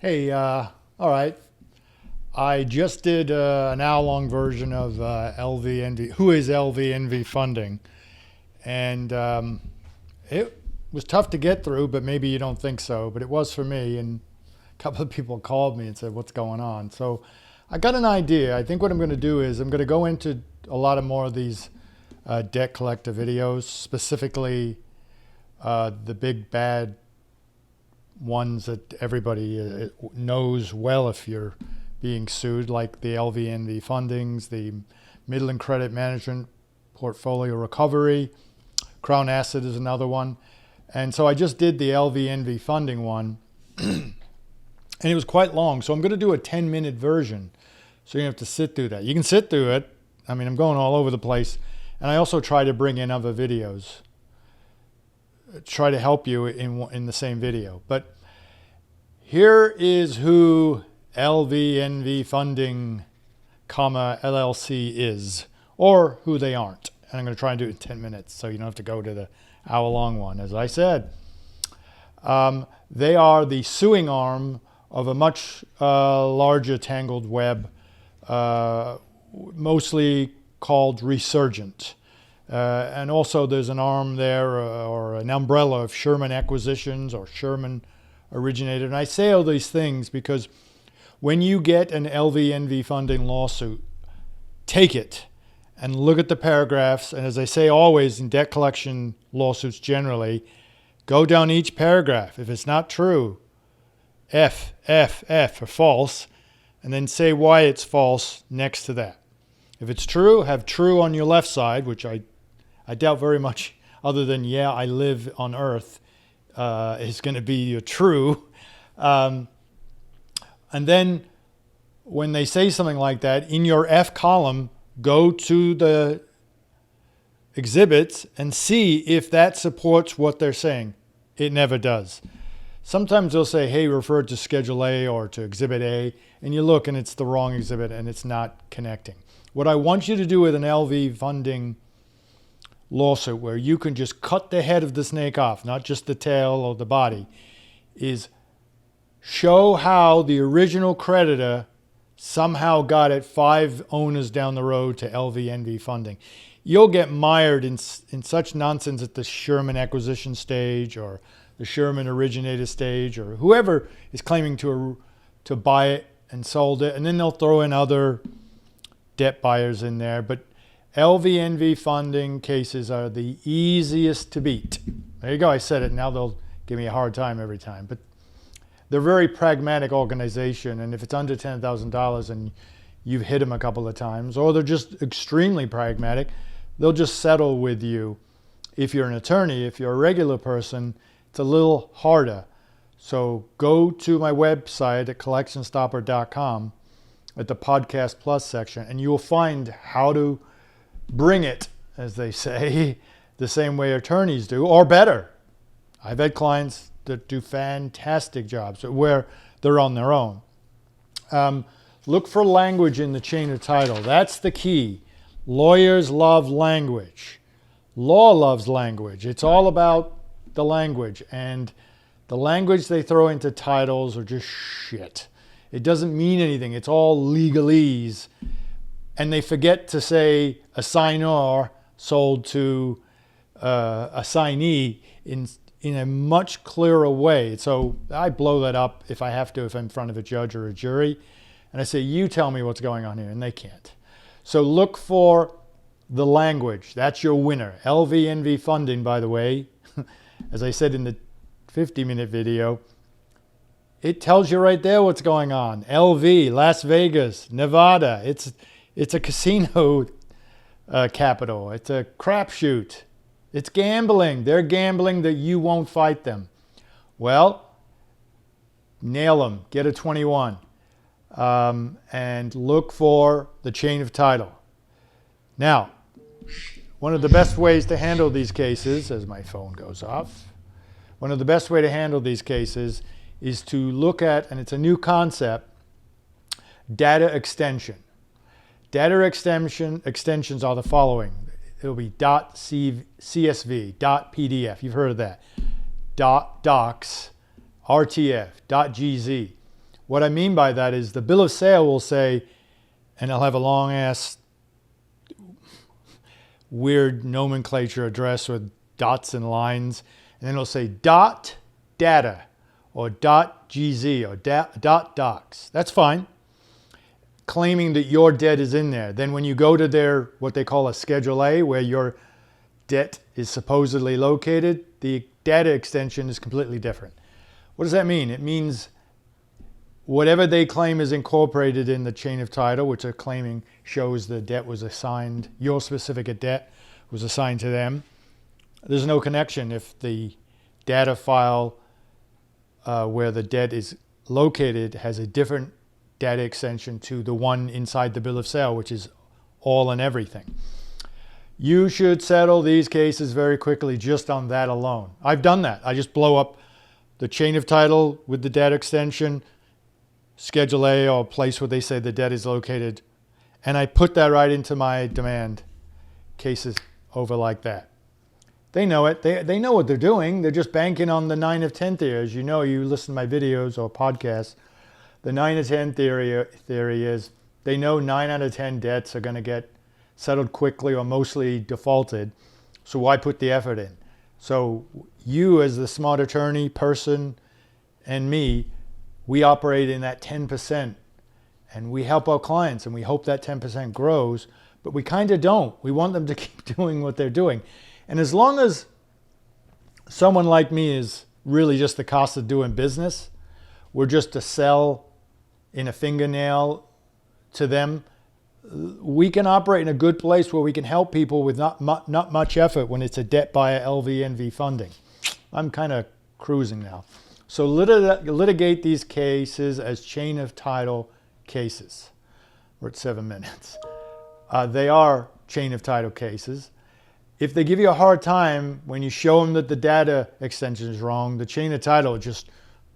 Hey, all right. I just did an hour-long version of LVNV. Who is LVNV Funding? And it was tough to get through, but maybe you don't think so. But it was for me. And a couple of people called me and said, "What's going on?" So I got an idea. I think what I'm going to do is I'm going to go into a lot of more of these debt collector videos, specifically the big bad ones that everybody knows well if you're being sued, like the LVNV fundings, the Midland Credit Management Portfolio Recovery, Crown Asset is another one. And so I just did the LVNV funding one, and it was quite long. So I'm going to do a 10-minute version, so you don't have to sit through that. You can sit through it. I mean, I'm going all over the place. And I also try to bring in other videos, try to help you in the same video. But here is who LVNV Funding, LLC is, or who they aren't. And I'm going to try and do it in 10 minutes so you don't have to go to the hour-long one. As I said, they are the suing arm of a much larger tangled web, mostly called Resurgent. And also there's an arm there or an umbrella of Sherman Acquisitions or Sherman Originated. And I say all these things because when you get an LVNV funding lawsuit, take it and look at the paragraphs. And as I say always in debt collection lawsuits generally, go down each paragraph. If it's not true, F, or false, and then say why it's false next to that. If it's true, have true on your left side, which I doubt very much, other than, yeah, I live on Earth, is going to be your true. And then when they say something like that, in your F column, go to the exhibits and see if that supports what they're saying. It never does. Sometimes they'll say, hey, refer to Schedule A or to Exhibit A, and you look and it's the wrong exhibit and it's not connecting. What I want you to do with an LV funding lawsuit, where you can just cut the head of the snake off, not just the tail or the body, is show how the original creditor somehow got it 5 owners down the road to LVNV funding. You'll get mired in such nonsense at the Sherman acquisition stage or the Sherman originator stage, or whoever is claiming to buy it and sold it, and then they'll throw in other debt buyers in there. But LVNV funding cases are the easiest to beat. There you go, I said it. Now they'll give me a hard time every time. But they're a very pragmatic organization, and if it's under $10,000 and you've hit them a couple of times, or they're just extremely pragmatic, they'll just settle with you. If you're an attorney, if you're a regular person, it's a little harder. So go to my website at collectionstopper.com at the Podcast Plus section, and you'll find how to bring it, as they say, the same way attorneys do, or better. I've had clients that do fantastic jobs where they're on their own. Look for language in the chain of title. That's the key. Lawyers love language. Law loves language. It's all about the language, and the language they throw into titles are just shit. It doesn't mean anything. It's all legalese. And they forget to say assignor sold to assignee in a much clearer way. So I blow that up if I have to, if I'm in front of a judge or a jury. And I say, you tell me what's going on here. And they can't. So look for the language. That's your winner. LVNV funding, by the way, as I said in the 50-minute video, it tells you right there what's going on. LV, Las Vegas, Nevada. It's a casino capital. It's a crapshoot. It's gambling. They're gambling that you won't fight them. Well, nail them. Get a 21. And look for the chain of title. Now, one of the best ways to handle these cases, as my phone goes off, one of the best way to handle these cases is to look at, and it's a new concept, data extension. Data extensions are the following. It'll be .csv, .pdf, you've heard of that, .docs, RTF, .gz. What I mean by that is the bill of sale will say, and I'll have a long ass weird nomenclature address with dots and lines, and then it'll say dot data or dot GZ or dot docs. That's fine, claiming that your debt is in there. Then when you go to their, what they call a Schedule A, where your debt is supposedly located, the data extension is completely different. What does that mean? It means whatever they claim is incorporated in the chain of title, which they're claiming shows the debt was assigned, your specific debt was assigned to them. There's no connection if the data file where the debt is located has a different data extension to the one inside the bill of sale, which is all and everything. You should settle these cases very quickly just on that alone. I've done that. I just blow up the chain of title with the data extension, Schedule A or place where they say the debt is located, and I put that right into my demand cases over like that. They know it. They know what they're doing. They're just banking on the 9 of 10 theory. As you know, you listen to my videos or podcasts. The 9 of 10 theory is they know 9 out of 10 debts are going to get settled quickly or mostly defaulted. So why put the effort in? So you as the smart attorney person and me, we operate in that 10% and we help our clients and we hope that 10% grows, but we kind of don't. We want them to keep doing what they're doing. And as long as someone like me is really just the cost of doing business, we're just a cell in a fingernail to them, we can operate in a good place where we can help people with not much effort when it's a debt by a LVNV funding. I'm kind of cruising now. So litigate these cases as chain of title cases. We're at 7 minutes. They are chain of title cases. If they give you a hard time when you show them that the data extension is wrong, the chain of title is just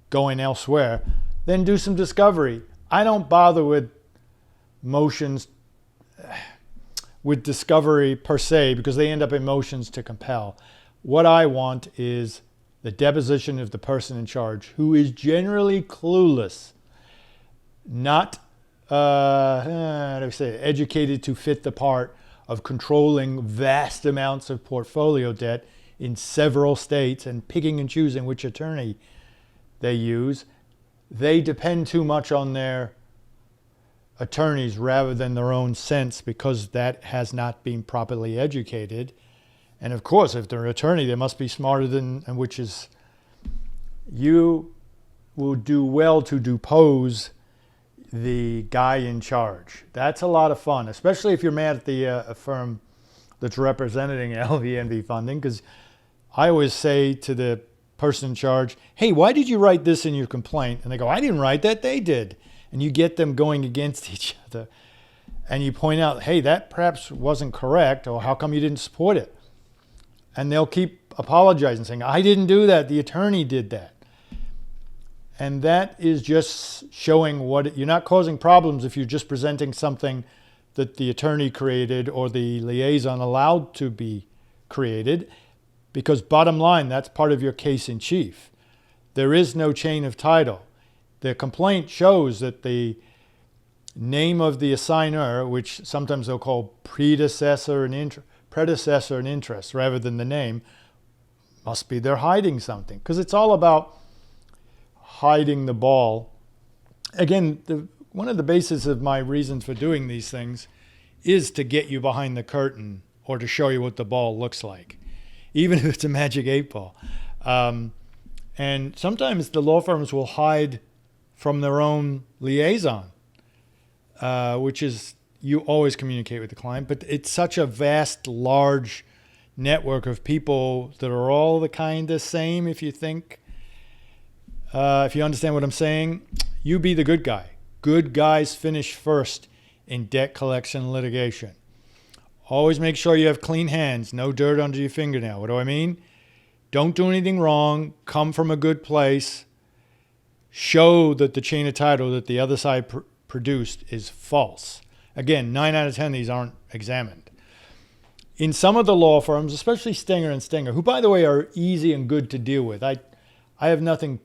going elsewhere, then do some discovery. I don't bother with motions with discovery per se because they end up in motions to compel. What I want is the deposition of the person in charge who is generally clueless, not educated to fit the part of controlling vast amounts of portfolio debt in several states and picking and choosing which attorney they use. They depend too much on their attorneys rather than their own sense because that has not been properly educated. And of course, if they're an attorney, they must be smarter than, which is, you will do well to depose the guy in charge. That's a lot of fun, especially if you're mad at the firm that's representing LVNV Funding, because I always say to the person in charge, hey, why did you write this in your complaint? And they go, I didn't write that, they did. And you get them going against each other. And you point out, hey, that perhaps wasn't correct, or how come you didn't support it? And they'll keep apologizing, saying, I didn't do that, the attorney did that. And that is just showing what, you're not causing problems if you're just presenting something that the attorney created or the liaison allowed to be created, because bottom line, that's part of your case in chief. There is no chain of title. The complaint shows that the name of the assigner, which sometimes they'll call predecessor and interest rather than the name, must be they're hiding something, because it's all about hiding the ball. Again, one of the basis of my reasons for doing these things is to get you behind the curtain or to show you what the ball looks like, even if it's a magic 8-ball. And sometimes the law firms will hide from their own liaison, which is, you always communicate with the client, but it's such a vast, large network of people that are all the kind of same. If you think, if you understand what I'm saying, you be the good guy. Good guys finish first in debt collection litigation. Always make sure you have clean hands, no dirt under your fingernail. What do I mean? Don't do anything wrong. Come from a good place. Show that the chain of title that the other side produced is false. Again, 9 out of 10 of these aren't examined. In some of the law firms, especially Stenger and Stenger, who, by the way, are easy and good to deal with. I have nothing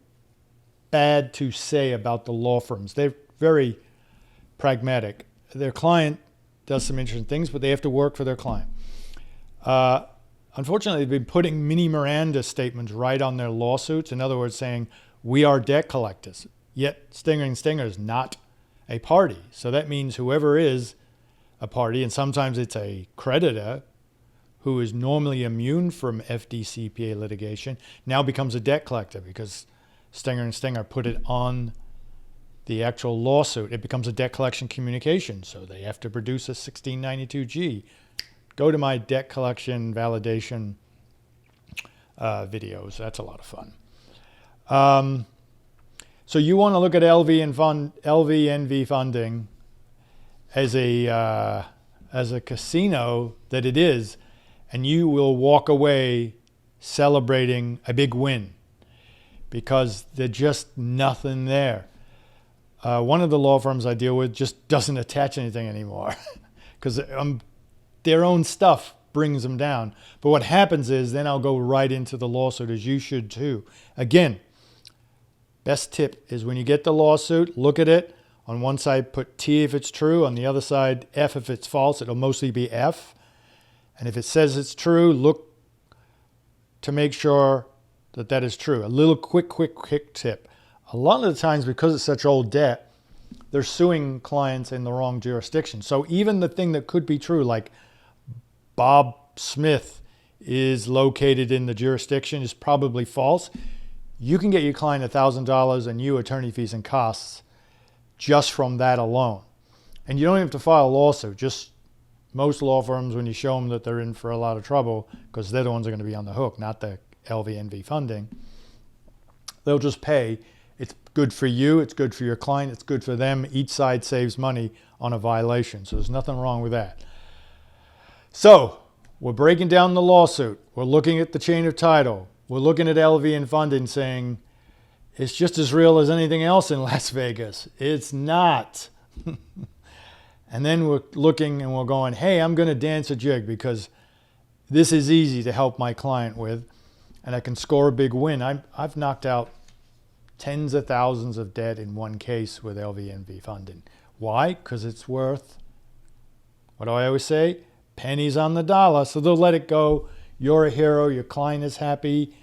bad to say about the law firms. They're very pragmatic. Their client does some interesting things, but they have to work for their client. Unfortunately, they've been putting mini Miranda statements right on their lawsuits. In other words, saying, we are debt collectors. Yet Stinger & Stinger is not a party. So that means whoever is a party, and sometimes it's a creditor who is normally immune from FDCPA litigation, now becomes a debt collector because Stinger & Stinger put it on the actual lawsuit. It becomes a debt collection communication, so they have to produce a 1692G. Go to my debt collection validation videos. That's a lot of fun. So you want to look at LVNV Funding as a casino that it is, and you will walk away celebrating a big win because there's just nothing there. One of the law firms I deal with just doesn't attach anything anymore because their own stuff brings them down. But what happens is then I'll go right into the lawsuit, as you should too. Again, best tip is when you get the lawsuit, look at it. On one side, put T if it's true. On the other side, F if it's false. It'll mostly be F. And if it says it's true, look to make sure that that is true. A little quick tip. A lot of the times, because it's such old debt, they're suing clients in the wrong jurisdiction. So even the thing that could be true, like Bob Smith is located in the jurisdiction, is probably false. You can get your client $1,000 and you attorney fees and costs just from that alone. And you don't have to file a lawsuit. Just most law firms, when you show them that they're in for a lot of trouble, because they're the ones that are going to be on the hook, not the LVNV Funding, they'll just pay. It's good for you, it's good for your client, it's good for them. Each side saves money on a violation, so there's nothing wrong with that. So we're breaking down the lawsuit. We're looking at the chain of title. We're looking at LVN Funding saying, it's just as real as anything else in Las Vegas. It's not. And then we're looking and we're going, hey, I'm going to dance a jig because this is easy to help my client with, and I can score a big win. I've knocked out tens of thousands of debt in one case with LVNV Funding. Why? Because it's worth, what do I always say? Pennies on the dollar. So they'll let it go. You're a hero. Your client is happy.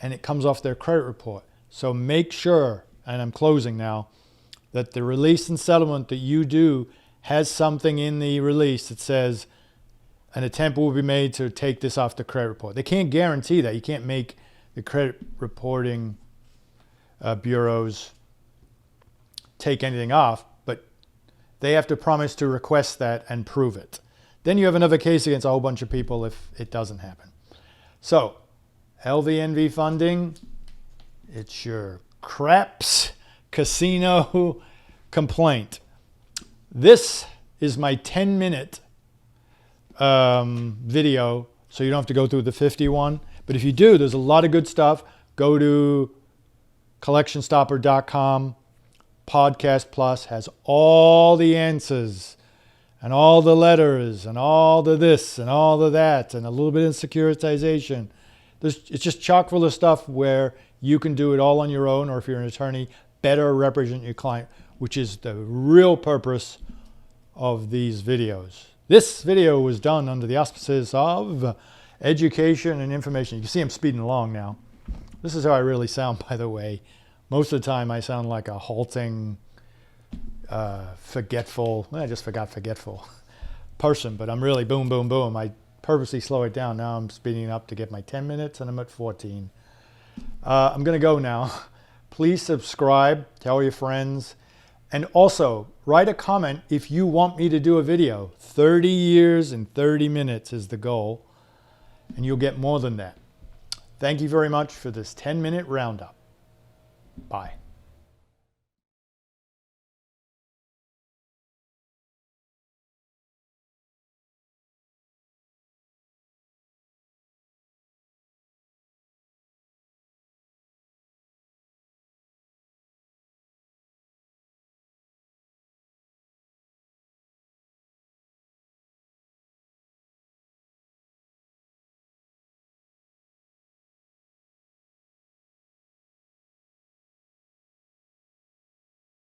And it comes off their credit report. So make sure, and I'm closing now, that the release and settlement that you do has something in the release that says an attempt will be made to take this off the credit report. They can't guarantee that. You can't make the credit reporting bureaus take anything off, but they have to promise to request that and prove it. Then you have another case against a whole bunch of people if it doesn't happen. So, LVNV Funding, it's your craps casino complaint. This is my 10-minute video, so you don't have to go through the 51. But if you do, there's a lot of good stuff. Go to collectionstopper.com. Podcast Plus has all the answers and all the letters and all the this and all the that and a little bit of securitization. It's just chock full of stuff where you can do it all on your own, or if you're an attorney, better represent your client, which is the real purpose of these videos. This video was done under the auspices of education and information. You can see I'm speeding along now. This is how I really sound, by the way. Most of the time I sound like a halting, forgetful person, but I'm really boom, boom, boom. I purposely slow it down. Now I'm speeding up to get my 10 minutes and I'm at 14. I'm going to go now. Please subscribe, tell your friends, and also write a comment if you want me to do a video. 30 years and 30 minutes is the goal, and you'll get more than that. Thank you very much for this 10-minute roundup. Bye.